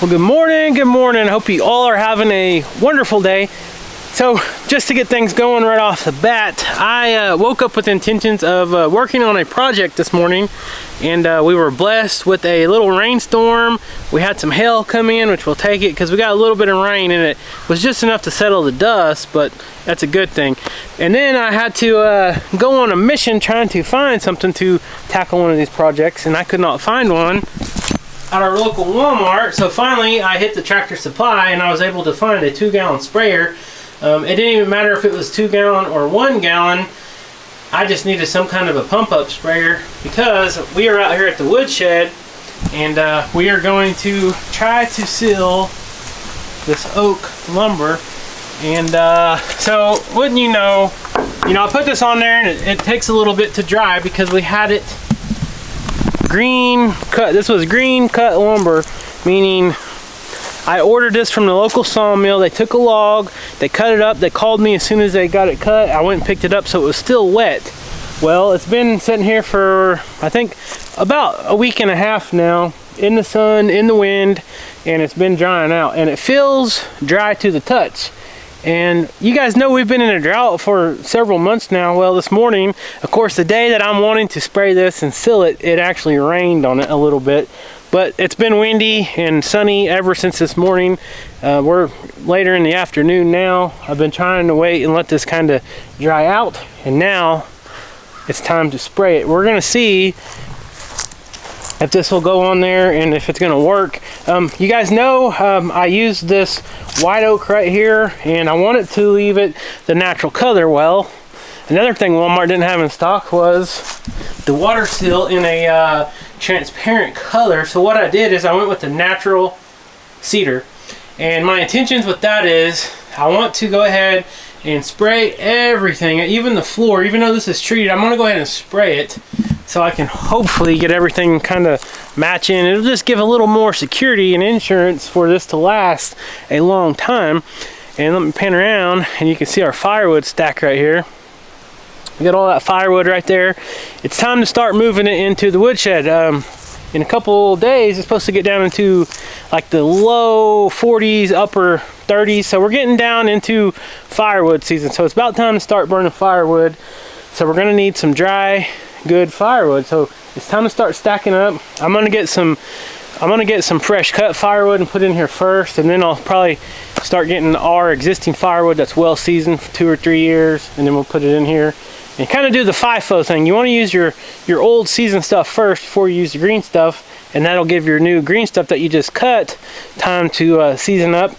Well, good morning, good morning. Hope you all are having a wonderful day. So just to get things going right off the bat, I woke up with intentions of working on a project this morning, and we were blessed with a little rainstorm. We had some hail come in, which we'll take it because we got a little bit of rain, and it was just enough to settle the dust, but that's a good thing. And then I had to go on a mission trying to find something to tackle one of these projects, and I could not find one at our local Walmart. So finally I hit the Tractor Supply and I was able to find a 2-gallon sprayer. It didn't even matter if it was 2 gallon or 1 gallon. I just needed some kind of a pump up sprayer because we are out here at the woodshed, and we are going to try to seal this oak lumber. And so wouldn't you know, I put this on there and it takes a little bit to dry because we had it green cut. This was green cut lumber, meaning I ordered this from the local sawmill. They took a log, they cut it up, they called me as soon as they got it cut. I went and picked it up, so it was still wet. Well, it's been sitting here for, I think, about a week and a half now, in the sun, in the wind, and it's been drying out, and it feels dry to the touch. And you guys know we've been in a drought for several months now. Well, this morning, of course, the day that I'm wanting to spray this and seal it, it actually rained on it a little bit. But it's been windy and sunny ever since this morning. We're later in the afternoon now. I've been trying to wait and let this kind of dry out, and now it's time to spray it. We're gonna see if this will go on there and if it's gonna work. You guys know I used this white oak right here, and I wanted to leave it the natural color. Well, another thing Walmart didn't have in stock was the water seal in a transparent color. So what I did is I went with the natural cedar, and my intentions with that is I want to go ahead and spray everything, even the floor. Even though this is treated, I'm gonna go ahead and spray it so I can hopefully get everything kind of matching. It'll just give a little more security and insurance for this to last a long time. And let me pan around and you can see our firewood stack right here. We got all that firewood right there. It's time to start moving it into the woodshed. In a couple days, it's supposed to get down into like the low 40s, upper 30s. So we're getting down into firewood season. So it's about time to start burning firewood. So we're gonna need some dry, good firewood. So it's time to start stacking up. I'm gonna get some fresh cut firewood and put in here first, and then I'll probably start getting our existing firewood that's well seasoned for 2 or 3 years, and then we'll put it in here and kind of do the FIFO thing. You want to use your old seasoned stuff first before you use the green stuff, and that'll give your new green stuff that you just cut time to season up.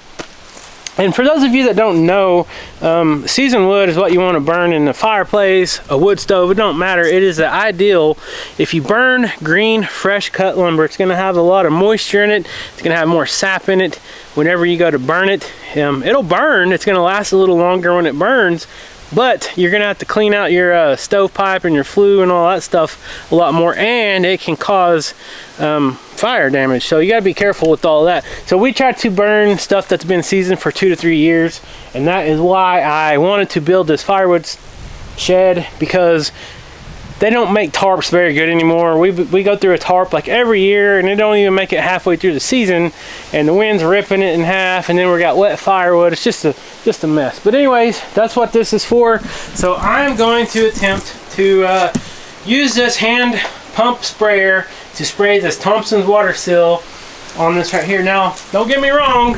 And for those of you that don't know, seasoned wood is what you want to burn in the fireplace, a wood stove. It don't matter. It is the ideal. If you burn green, fresh cut lumber, it's going to have a lot of moisture in it. It's going to have more sap in it. Whenever you go to burn it, it'll burn. It's going to last a little longer when it burns. But you're gonna have to clean out your stovepipe and your flue and all that stuff a lot more, and it can cause fire damage. So you gotta be careful with all that. So we try to burn stuff that's been seasoned for 2 to 3 years, and that is why I wanted to build this firewood shed, because they don't make tarps very good anymore. We go through a tarp like every year, and they don't even make it halfway through the season, and the wind's ripping it in half, and then we got wet firewood. It's just a mess. But anyways, that's what this is for. So I'm going to attempt to use this hand pump sprayer to spray this Thompson's water seal on this right here. Now, don't get me wrong,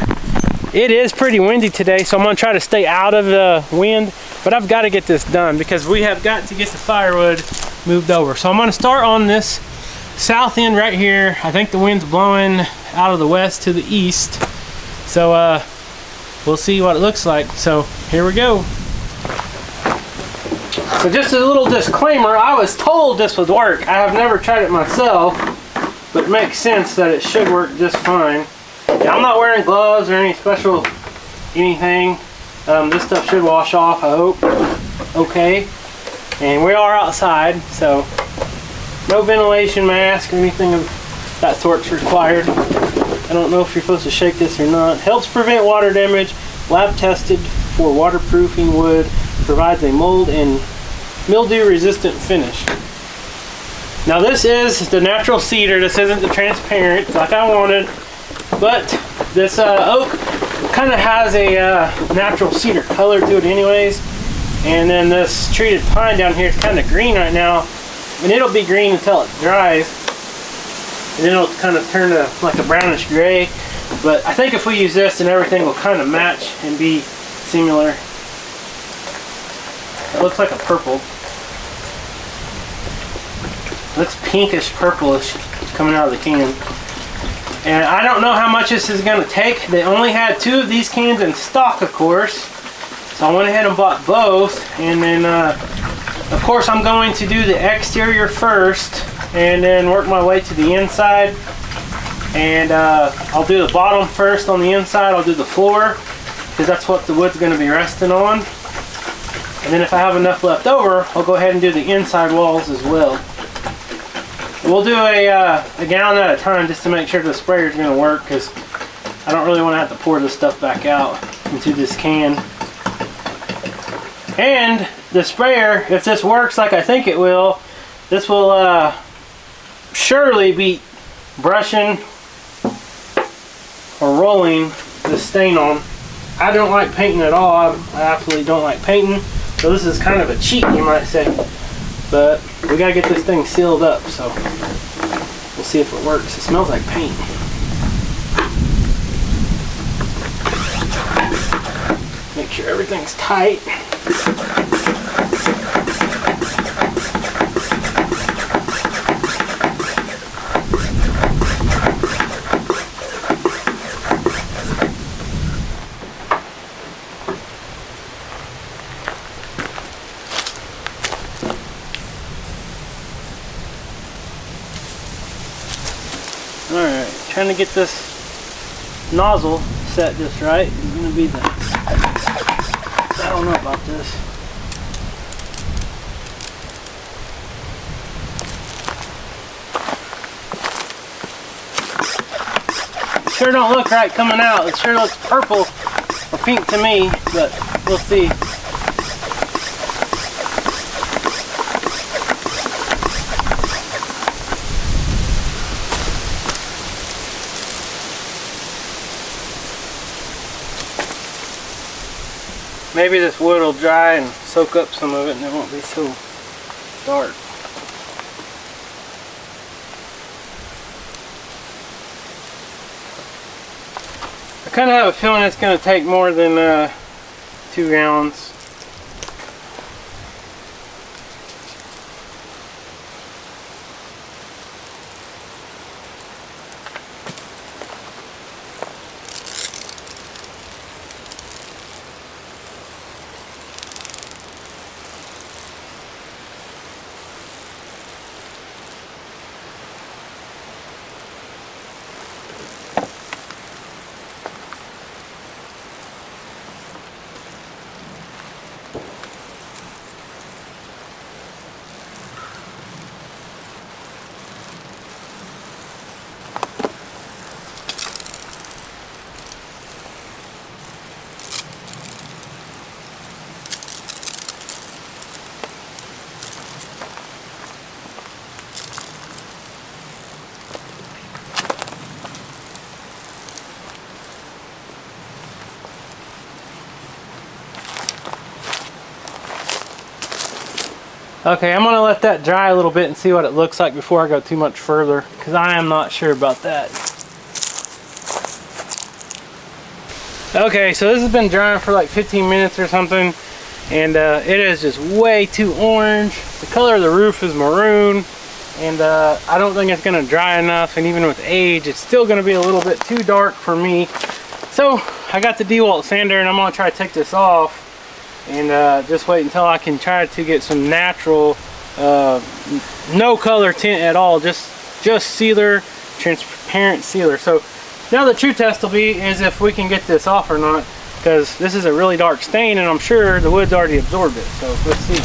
it is pretty windy today, so I'm gonna try to stay out of the wind, but I've got to get this done because we have got to get the firewood moved over. So I'm gonna start on this south end right here. I think the wind's blowing out of the west to the east, so we'll see what it looks like. So here we go. So just a little disclaimer, I was told this would work. I have never tried it myself, but it makes sense that it should work just fine. Yeah, I'm not wearing gloves or any special anything. This stuff should wash off, I hope. Okay. And we are outside, so no ventilation mask or anything of that sort's required. I don't know if you're supposed to shake this or not. Helps prevent water damage. Lab tested for waterproofing wood. Provides a mold and mildew resistant finish. Now this is the natural cedar. This isn't the transparent like I wanted, but This oak kind of has a natural cedar color to it anyways. And then this treated pine down here is kind of green right now. And it'll be green until it dries. And then it'll kind of turn to like a brownish gray. But I think if we use this, then everything will kind of match and be similar. It looks like a purple. It looks pinkish purplish coming out of the can. And I don't know how much this is going to take. They only had 2 of these cans in stock, of course. So I went ahead and bought both. And then, of course, I'm going to do the exterior first and then work my way to the inside. And I'll do the bottom first on the inside. I'll do the floor because that's what the wood's going to be resting on. And then if I have enough left over, I'll go ahead and do the inside walls as well. We'll do a gallon at a time just to make sure the sprayer is going to work, because I don't really want to have to pour this stuff back out into this can. And the sprayer, if this works like I think it will, this will surely beat brushing or rolling the stain on. I don't like painting at all. I absolutely don't like painting. So this is kind of a cheat, you might say. But we gotta get this thing sealed up, so we'll see if it works. It smells like paint. Make sure everything's tight. Alright, trying to get this nozzle set just right. It's going to be the... I don't know about this. It sure don't look right coming out. It sure looks purple or pink to me, but we'll see. Maybe this wood will dry and soak up some of it and it won't be so dark. I kind of have a feeling it's going to take more than 2 gallons. Okay, I'm gonna let that dry a little bit and see what it looks like before I go too much further, because I am not sure about that. Okay, so this has been drying for like 15 minutes or something, and it is just way too orange. The color of the roof is maroon, and I don't think it's gonna dry enough, and even with age, it's still gonna be a little bit too dark for me. So I got the DeWalt sander, and I'm gonna try to take this off and just wait until I can try to get some natural, no color tint at all, just sealer, transparent sealer. So now the true test will be is if we can get this off or not, because this is a really dark stain and I'm sure the wood's already absorbed it. So let's see.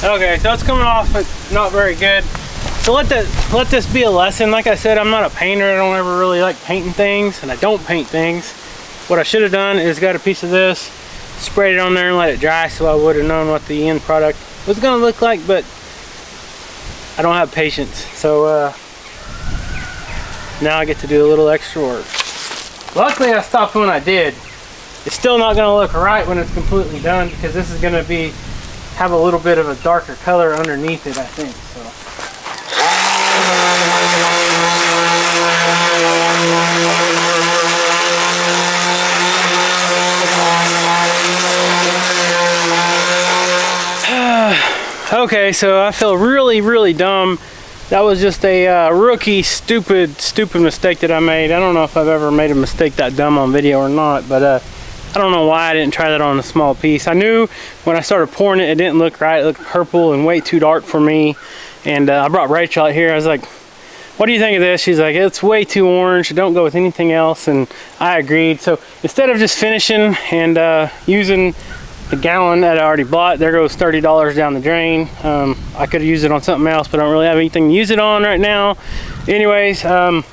Okay, so it's coming off, but not very good. So let this be a lesson. Like I said, I'm not a painter. I don't ever really like painting things, and I don't paint things. What I should have done is got a piece of this, sprayed it on there and let it dry, so I would have known what the end product was going to look like, but I don't have patience. So now I get to do a little extra work. Luckily I stopped when I did. It's still not going to look right when it's completely done, because this is going to have a little bit of a darker color underneath it, I think. So. Okay, so I feel really dumb. That was just a rookie stupid mistake that I made. I don't know if I've ever made a mistake that dumb on video or not, but I don't know why I didn't try that on a small piece. I knew when I started pouring it, it didn't look right. It looked purple and way too dark for me. And I brought Rachel out here. I was like, what do you think of this? She's like, it's way too orange. Don't go with anything else. And I agreed. So instead of just finishing and using the gallon that I already bought, there goes $30 down the drain. I could have used it on something else, but I don't really have anything to use it on right now. Anyways, I'm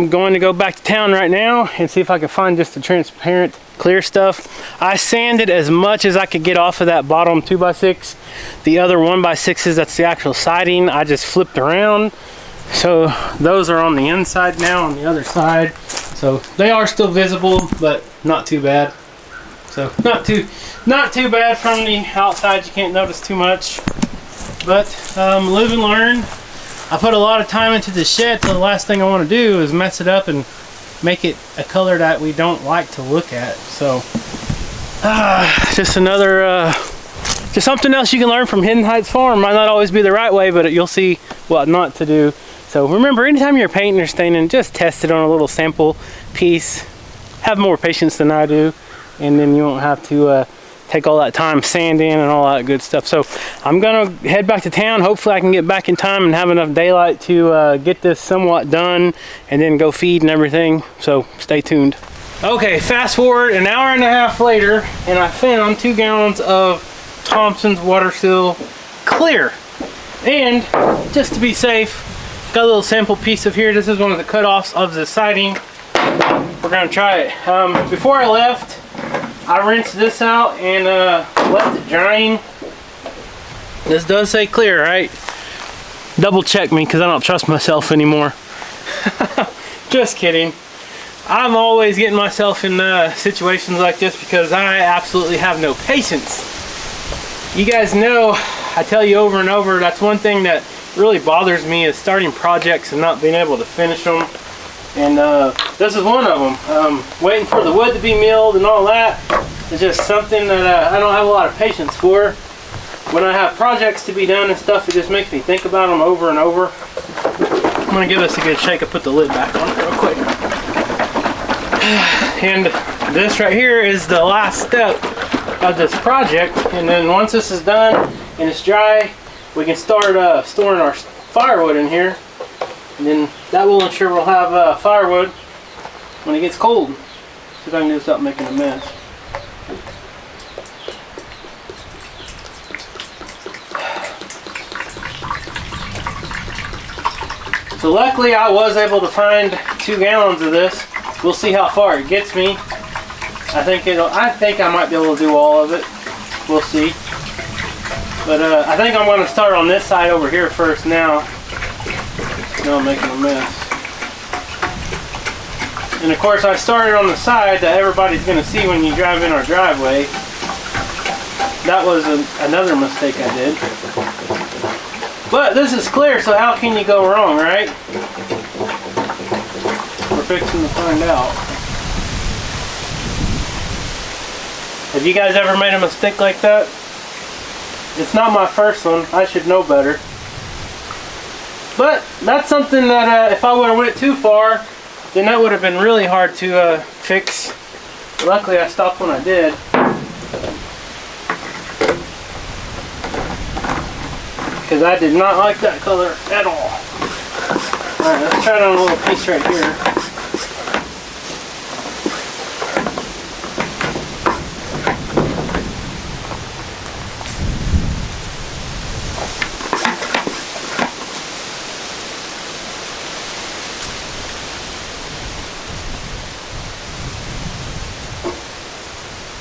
going to go back to town right now and see if I can find just the transparent clear stuff. I sanded as much as I could get off of that bottom 2x6. The other 1x6s, that's the actual siding, I just flipped around. So those are on the inside now, on the other side. So they are still visible, but not too bad. So not too bad from the outside. You can't notice too much, but live and learn. I put a lot of time into this shed, so the last thing I want to do is mess it up and make it a color that we don't like to look at. So just another just something else you can learn from Hidden Heights Farm. Might not always be the right way, but you'll see what not to do. So remember, anytime you're painting or staining, just test it on a little sample piece. Have more patience than I do, and then you won't have to take all that time sanding and all that good stuff. So I'm gonna head back to town. Hopefully I can get back in time and have enough daylight to get this somewhat done and then go feed and everything. So stay tuned. Okay, fast forward an hour and a half later, and I found 2 gallons of Thompson's water seal clear. And just to be safe, got a little sample piece of here. This is one of the cutoffs of the siding. We're gonna try it. Before I left, I rinsed this out and left it drying. This does say clear, right? Double check me, because I don't trust myself anymore. Just kidding. I'm always getting myself in situations like this because I absolutely have no patience. You guys know, I tell you over and over, that's one thing that really bothers me, is starting projects and not being able to finish them. And this is one of them. Waiting for the wood to be milled and all that is just something that I don't have a lot of patience for. When I have projects to be done and stuff, it just makes me think about them over and over. I'm gonna give this a good shake and put the lid back on it real quick. And this right here is the last step of this project. And then once this is done and it's dry, we can start storing our firewood in here. And then that will ensure we'll have firewood when it gets cold. See if I can do this without making a mess. So luckily I was able to find 2 gallons of this. We'll see how far it gets me. I think I might be able to do all of it. We'll see. But I think I'm going to start on this side over here first now. Now I'm making a mess. And of course I started on the side that everybody's going to see when you drive in our driveway. That was another mistake I did. But this is clear, so how can you go wrong, right? We're fixing to find out. Have you guys ever made a mistake like that? It's not my first one. I should know better. But that's something that if I would have went too far, then that would have been really hard to fix. Luckily I stopped when I did. Because I did not like that color at all. Alright, let's try it on a little piece right here.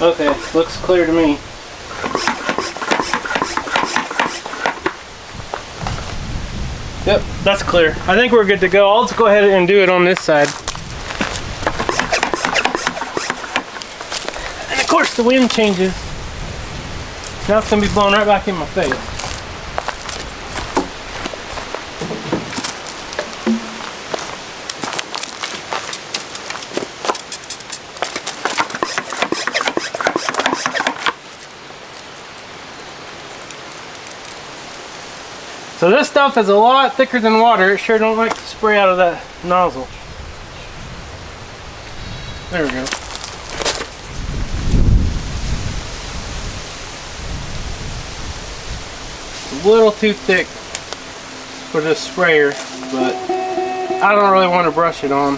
Okay, looks clear to me. Yep, that's clear. I think we're good to go. I'll just go ahead and do it on this side. And of course the wind changes. Now it's gonna be blowing right back in my face. So this stuff is a lot thicker than water. It sure don't like to spray out of that nozzle. There we go. It's a little too thick for this sprayer, but I don't really want to brush it on.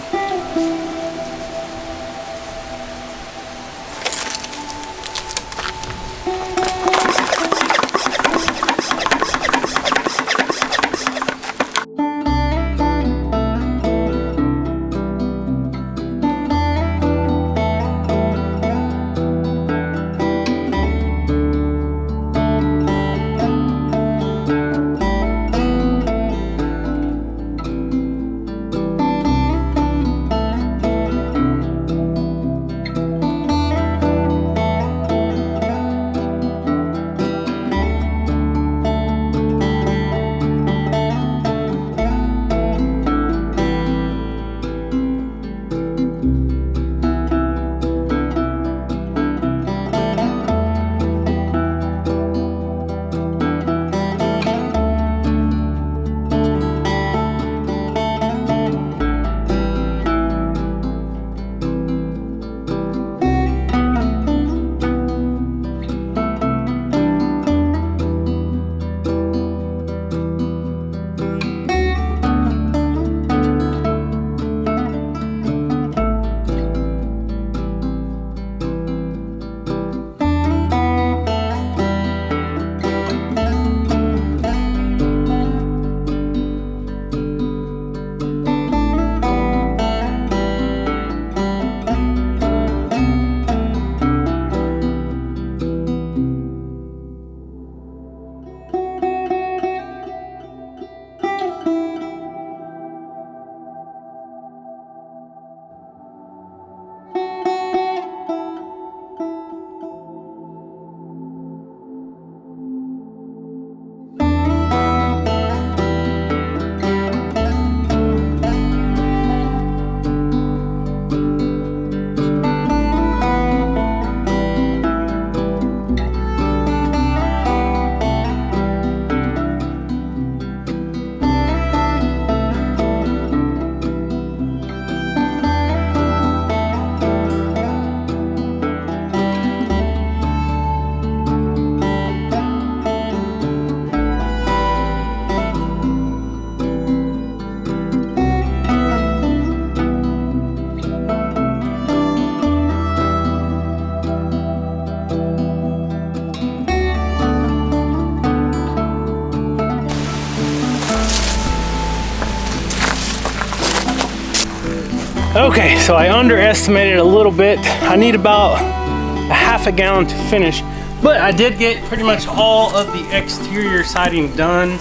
Okay, so I underestimated a little bit. I need about a half a gallon to finish, but I did get pretty much all of the exterior siding done.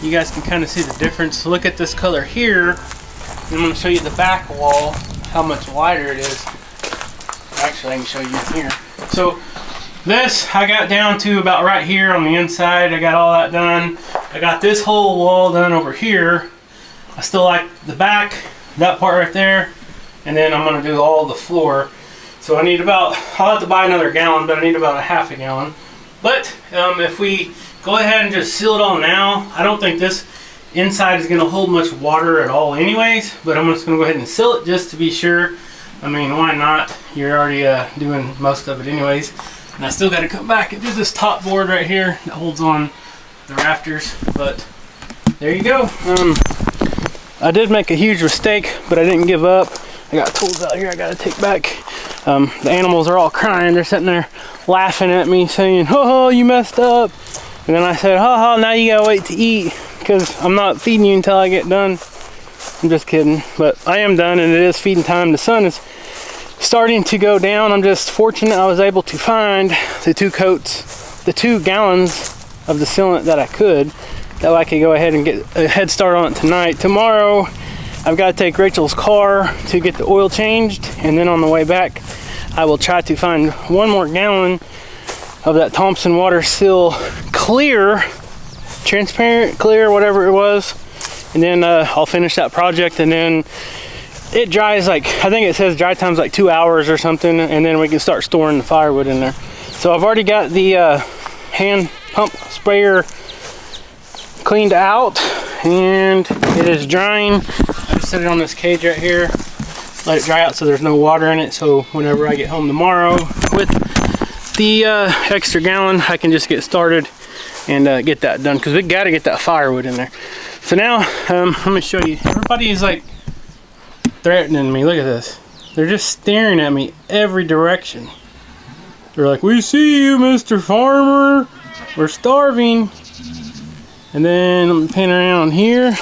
You guys can kind of see the difference. Look at this color here. I'm going to show you the back wall, how much wider it is. Actually, I can show you here. So this, I got down to about right here on the inside. I got all that done. I got this whole wall done over here. I still like the back, that part right there. And then I'm going to do all the floor. So I need about, I'll have to buy another gallon, but I need about a half a gallon. But if we go ahead and just seal it all now, I don't think this inside is going to hold much water at all anyways, but I'm just going to go ahead and seal it just to be sure. I mean, why not? You're already doing most of it anyways. And I still got to come back and do this top board right here that holds on the rafters, but there you go. I did make a huge mistake, but I didn't give up. I got tools out here I gotta take back. The animals are all crying. They're sitting there laughing at me saying, "Oh, you messed up." And then I said, "Ha, now you gotta wait to eat because I'm not feeding you until I get done." I'm just kidding, but I am done and it is feeding time. The sun is starting to go down. I'm just fortunate I was able to find the 2 gallons of the sealant that I could. That way I could go ahead and get a head start on it tonight. Tomorrow, I've got to take Rachel's car to get the oil changed, and then on the way back, I will try to find 1 more gallon of that Thompson Water Seal clear, transparent, clear, whatever it was, and then I'll finish that project, and then it dries like, I think it says dry time's like 2 hours or something, and then we can start storing the firewood in there. So I've already got the hand pump sprayer cleaned out, and it is drying. I just set it on this cage right here, let it dry out so there's no water in it, so whenever I get home tomorrow with the extra gallon, I can just get started and get that done, because we got to get that firewood in there. So now let me show you. Everybody is like threatening me. Look at this. They're just staring at me every direction. They're like, "We see you, Mr. Farmer. We're starving." And then let me pan around here.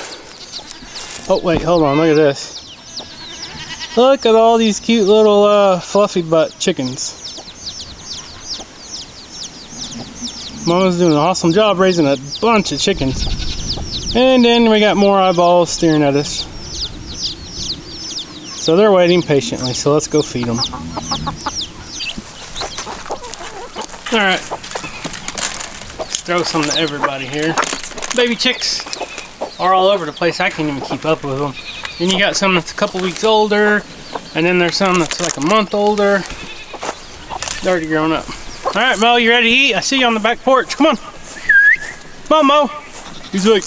Oh wait, hold on, look at this. Look at all these cute little fluffy butt chickens. Mama's doing an awesome job raising a bunch of chickens. And then we got more eyeballs staring at us. So they're waiting patiently, so let's go feed them. Alright. Let's throw some to everybody here. Baby chicks are all over the place. I can't even keep up with them. Then you got some that's a couple weeks older, and then there's some that's like a month older. They're already grown up. All right, Mo, you ready to eat? I see you on the back porch. Come on. Come on, Mo. He's like,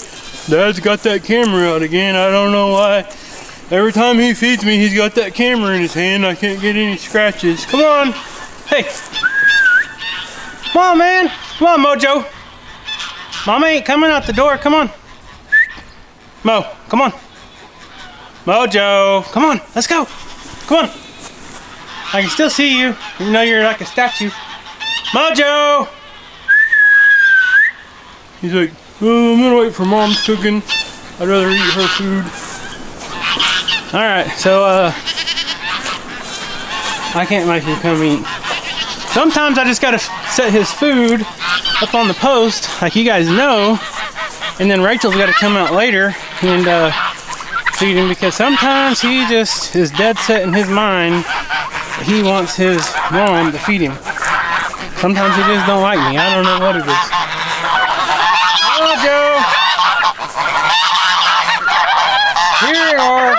"Dad's got that camera out again. I don't know why. Every time he feeds me, he's got that camera in his hand. I can't get any scratches." Come on. Hey. Come on, man. Come on, Mojo. Mama ain't coming out the door. Come on. Mo, come on. Mojo, come on. Let's go. Come on. I can still see you, even though you're like a statue. Mojo! He's like, "Oh, I'm gonna wait for Mom's cooking. I'd rather eat her food." Alright, so I can't make him come eat. Sometimes I just gotta set his food up on the post, like you guys know, and then Rachel's gotta come out later and feed him, because sometimes he just is dead set in his mind that he wants his mom to feed him. Sometimes he just don't like me. I don't know what it is. Hello, Joe. Here are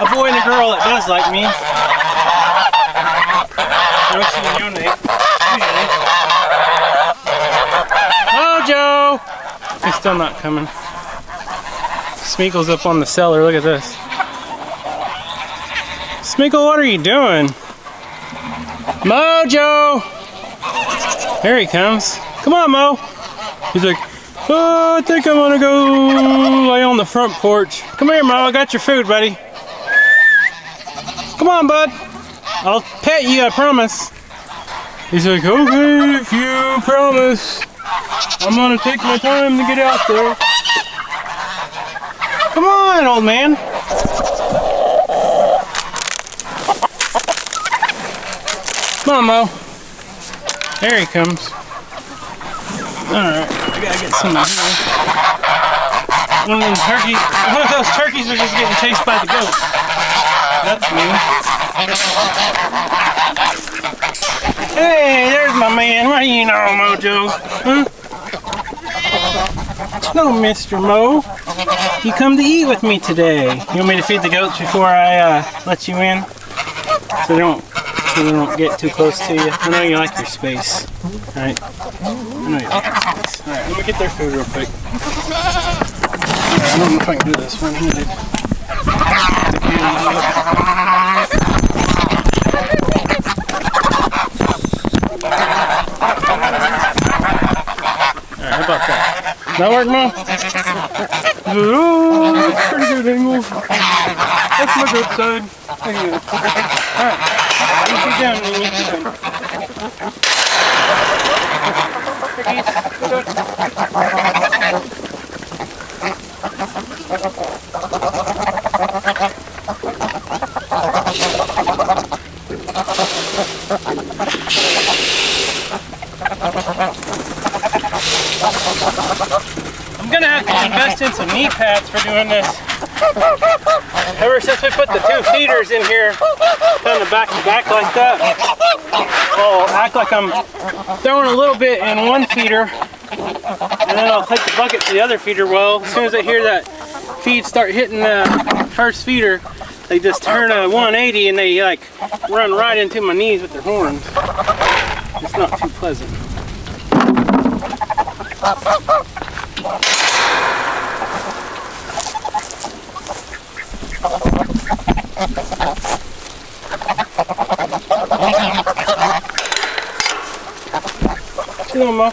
a boy and a girl that does like me. Rosie and Yone, usually. Oh, Joe. He's still not coming. Smeagol's up on the cellar. Look at this. Smeagol, what are you doing? Mojo! There he comes. Come on, Mo. He's like, "Oh, I think I'm gonna go lay on the front porch." Come here, Mo. I got your food, buddy. Come on, bud. I'll pet you, I promise. He's like, "Okay, if you promise. I'm gonna take my time to get out there." Come on, old man. Come on, Mo. There he comes. Alright, I gotta get some of here. One of those turkeys are just getting chased by the goat. That's me. Hey, there's my man. What do you know, Mojo? Huh? No, Mr. Mo. You come to eat with me today. You want me to feed the goats before I let you in? So they don't get too close to you. I know you like your space. Alright? I know you like your space. Alright, let me get their food real quick. I don't know if I can do this one-handed. Alright, how about that? That work, Mom? Oh, that's pretty good angle. That's my good side. Alright. You sit down, Mimi. in some knee pads for doing this. Ever since we put the 2 feeders in here, kind of back to back like that, I'll act like I'm throwing a little bit in one feeder, and then I'll take the bucket to the other feeder. Well, as soon as I hear that feed start hitting the first feeder, they just turn a 180 and they like run right into my knees with their horns. It's not too pleasant. Come on, Ma.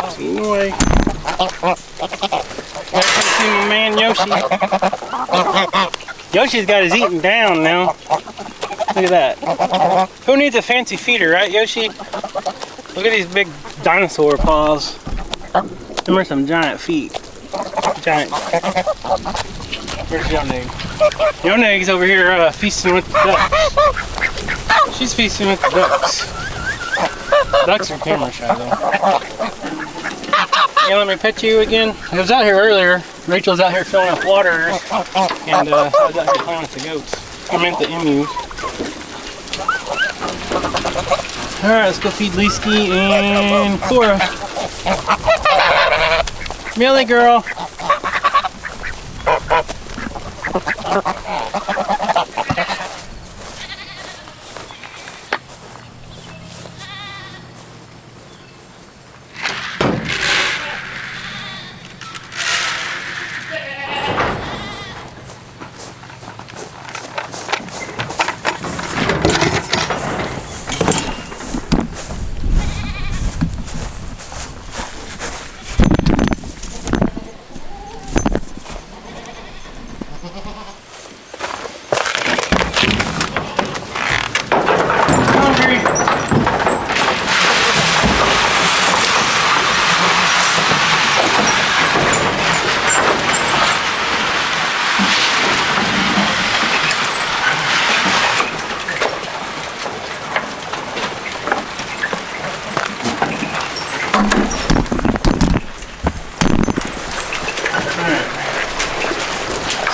It's eating away. Gotta come see my man Yoshi. Yoshi's got his eating down now. Look at that. Who needs a fancy feeder, right, Yoshi? Look at these big dinosaur paws. Them are some giant feet. Giant. Where's Yoneg? Yoneg's over here feasting with the ducks. She's feasting with the ducks. Ducks are camera shy though. You let me pet you again? I was out here earlier. Rachel's out here filling up water, and I was out here playing with the goats. I meant the emus. Alright, let's go feed Leesky and Cora. Millie girl.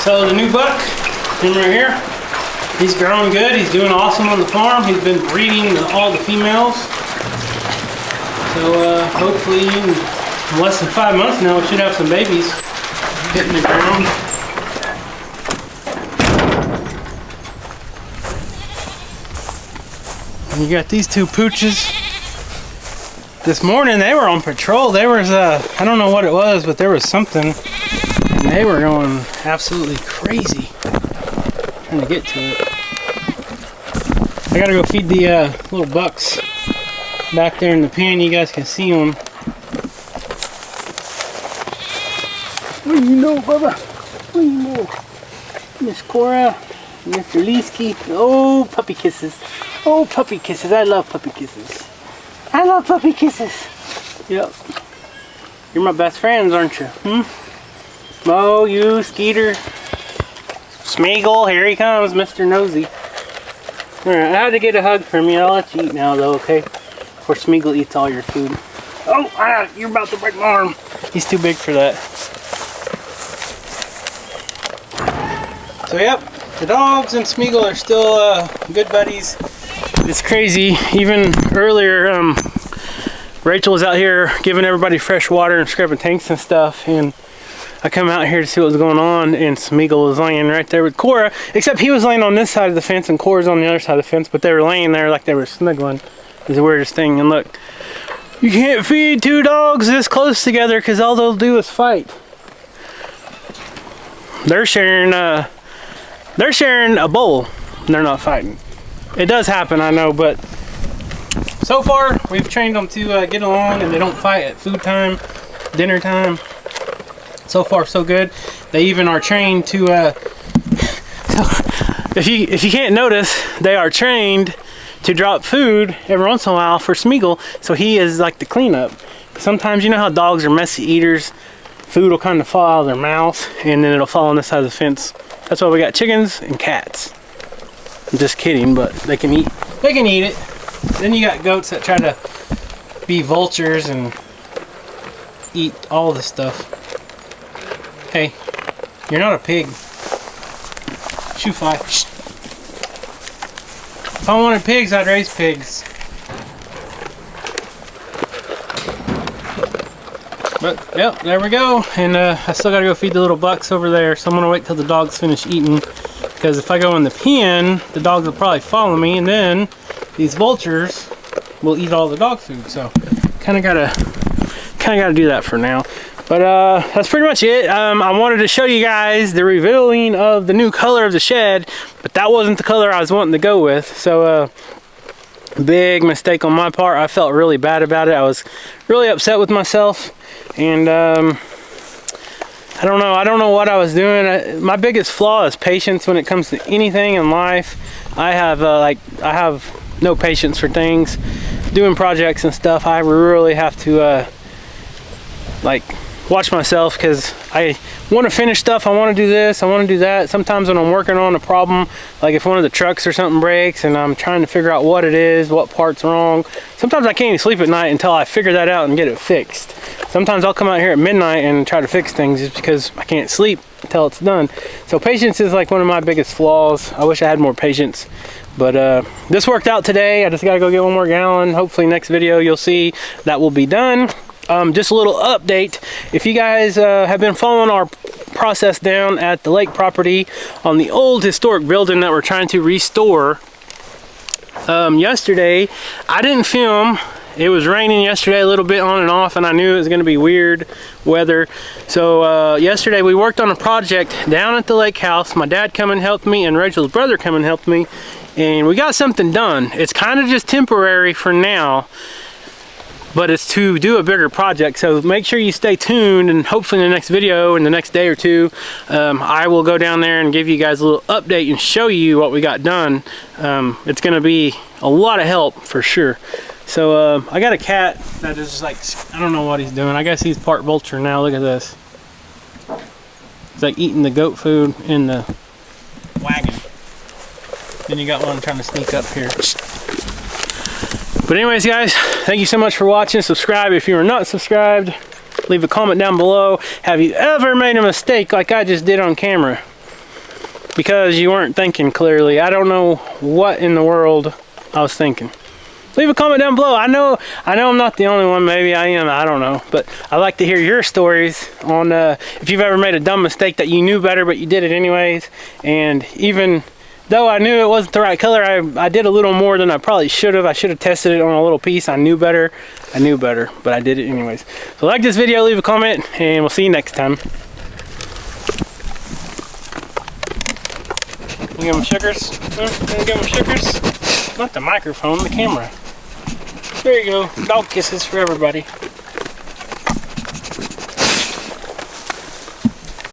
So the new buck, him right here, he's growing good. He's doing awesome on the farm. He's been breeding all the females. So hopefully in less than 5 months now, we should have some babies hitting the ground. And you got these 2 pooches. This morning they were on patrol. There was I don't know what it was, but there was something. And they were going absolutely crazy trying to get to it. I gotta go feed the little bucks back there in the pen. You guys can see them. What do you know, Bubba? What do you know? Miss Cora, Mr. Leesky. Oh, puppy kisses. Oh, puppy kisses. I love puppy kisses. I love puppy kisses. Yep. You're my best friends, aren't you? Hmm? Mo, you, Skeeter, Smeagol, here he comes, Mr. Nosy. Alright, I had to get a hug from you. I'll let you eat now, though, okay? Before Smeagol eats all your food. Oh, you're about to break my arm. He's too big for that. So, yep, the dogs and Smeagol are still good buddies. It's crazy. Even earlier, Rachel was out here giving everybody fresh water and scrubbing tanks and stuff, and I come out here to see what was going on, and Smeagol was laying right there with Cora, except he was laying on this side of the fence and Cora's on the other side of the fence, but they were laying there like they were snuggling. It's the weirdest thing. And look, you can't feed 2 dogs this close together because all they'll do is fight. They're sharing a bowl. They're not fighting. It does happen, I know, but so far we've trained them to get along, and they don't fight at food time, dinner time. So far, so good. They even are trained to, so if you can't notice, they are trained to drop food every once in a while for Smeagol, so he is like the cleanup. Sometimes, you know how dogs are messy eaters, food will kind of fall out of their mouth, and then it'll fall on this side of the fence. That's why we got chickens and cats. I'm just kidding, but they can eat it. Then you got goats that try to be vultures and eat all the stuff. Hey, you're not a pig. Shoo fly. If I wanted pigs, I'd raise pigs. But, yep, there we go. And I still gotta go feed the little bucks over there, so I'm gonna wait till the dogs finish eating. Because if I go in the pen, the dogs will probably follow me, and then these vultures will eat all the dog food. So, kinda gotta do that for now. But that's pretty much it. I wanted to show you guys the revealing of the new color of the shed, but that wasn't the color I was wanting to go with. So big mistake on my part. I felt really bad about it. I was really upset with myself, and I don't know what I was doing. My biggest flaw is patience when it comes to anything in life. I have no patience for things, doing projects and stuff. I really have to like watch myself, because I want to finish stuff. I want to do this, I want to do that. Sometimes when I'm working on a problem, like if one of the trucks or something breaks and I'm trying to figure out what it is, what part's wrong, sometimes I can't even sleep at night until I figure that out and get it fixed. Sometimes I'll come out here at midnight and try to fix things just because I can't sleep until it's done. So patience is like one of my biggest flaws. I wish I had more patience, but this worked out today. I just gotta go get one more gallon. Hopefully next video you'll see that will be done. Just a little update. If you guys have been following our process down at the lake property on the old historic building that we're trying to restore, yesterday I didn't film. It was raining yesterday a little bit on and off, and I knew it was going to be weird weather. So yesterday we worked on a project down at the lake house. My dad come and helped me, and Rachel's brother come and helped me, and we got something done. It's kind of just temporary for now, but it's to do a bigger project. So make sure you stay tuned, and hopefully in the next video, in the next day or two, I will go down there and give you guys a little update and show you what we got done. It's going to be a lot of help for sure. So I got a cat that is just like, I don't know what he's doing. I guess he's part vulture now. Look at this. He's like eating the goat food in the wagon. Then you got one trying to sneak up here. But anyways, guys, thank you so much for watching. Subscribe if you are not subscribed. Leave a comment down below. Have you ever made a mistake like I just did on camera because you weren't thinking clearly? I don't know what in the world I was thinking. Leave a comment down below. I know I'm not the only one. Maybe I am. I don't know. But I like to hear your stories on if you've ever made a dumb mistake that you knew better but you did it anyways. And even though I knew it wasn't the right color, I did a little more than I probably should have. I should have tested it on a little piece. I knew better, but I did it anyways. So like this video, leave a comment, and we'll see you next time. You give them sugars? You give them sugars? Not the microphone, the camera. There you go. Dog kisses for everybody.